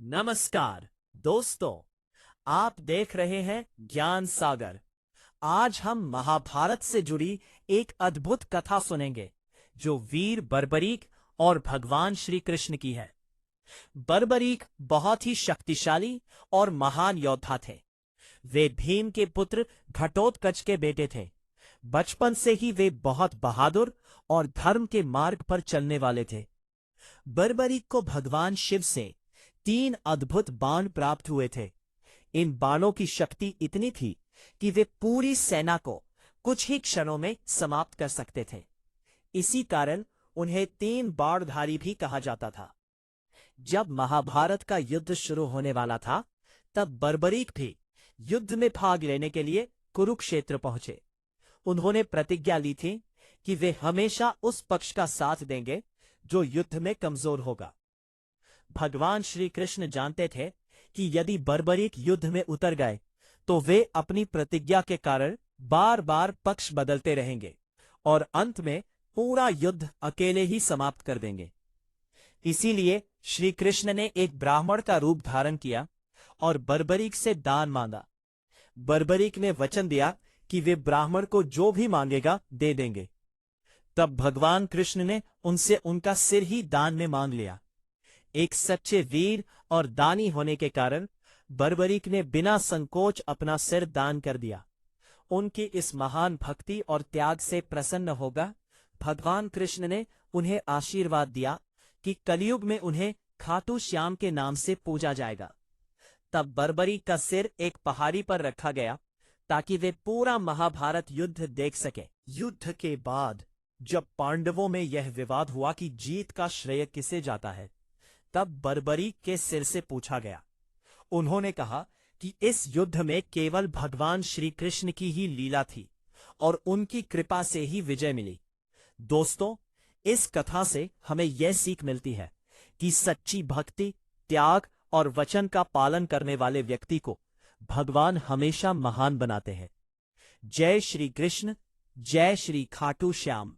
नमस्कार दोस्तों, आप देख रहे हैं ज्ञान सागर। आज हम महाभारत से जुड़ी एक अद्भुत कथा सुनेंगे जो वीर बर्बरीक और भगवान श्री कृष्ण की है। बर्बरीक बहुत ही शक्तिशाली और महान योद्धा थे। वे भीम के पुत्र घटोत्कच के बेटे थे। बचपन से ही वे बहुत बहादुर और धर्म के मार्ग पर चलने वाले थे। बर्बरीक को भगवान शिव से 3 अद्भुत बाण प्राप्त हुए थे। इन बाणों की शक्ति इतनी थी कि वे पूरी सेना को कुछ ही क्षणों में समाप्त कर सकते थे। इसी कारण उन्हें 3 बाणधारी भी कहा जाता था। जब महाभारत का युद्ध शुरू होने वाला था, तब बर्बरीक भी युद्ध में भाग लेने के लिए कुरुक्षेत्र पहुंचे। उन्होंने प्रतिज्ञा ली थी कि वे हमेशा उस पक्ष का साथ देंगे जो युद्ध में कमजोर होगा। भगवान श्री कृष्ण जानते थे कि यदि बर्बरीक युद्ध में उतर गए तो वे अपनी प्रतिज्ञा के कारण बार बार पक्ष बदलते रहेंगे और अंत में पूरा युद्ध अकेले ही समाप्त कर देंगे। इसीलिए श्री कृष्ण ने एक ब्राह्मण का रूप धारण किया और बर्बरीक से दान मांगा। बर्बरीक ने वचन दिया कि वे ब्राह्मण को जो भी मांगेगा दे देंगे। तब भगवान कृष्ण ने उनसे उनका सिर ही दान में मांग लिया। एक सच्चे वीर और दानी होने के कारण बर्बरीक ने बिना संकोच अपना सिर दान कर दिया। उनकी इस महान भक्ति और त्याग से प्रसन्न होगा भगवान कृष्ण ने उन्हें आशीर्वाद दिया कि कलयुग में उन्हें खाटू श्याम के नाम से पूजा जाएगा। तब बर्बरीक का सिर एक पहाड़ी पर रखा गया ताकि वे पूरा महाभारत युद्ध देख सके। युद्ध के बाद जब पांडवों में यह विवाद हुआ कि जीत का श्रेय किसे जाता है, तब बर्बरीक के सिर से पूछा गया। उन्होंने कहा कि इस युद्ध में केवल भगवान श्री कृष्ण की ही लीला थी और उनकी कृपा से ही विजय मिली। दोस्तों, इस कथा से हमें यह सीख मिलती है कि सच्ची भक्ति, त्याग और वचन का पालन करने वाले व्यक्ति को भगवान हमेशा महान बनाते हैं। जय श्री कृष्ण, जय श्री खाटू श्याम।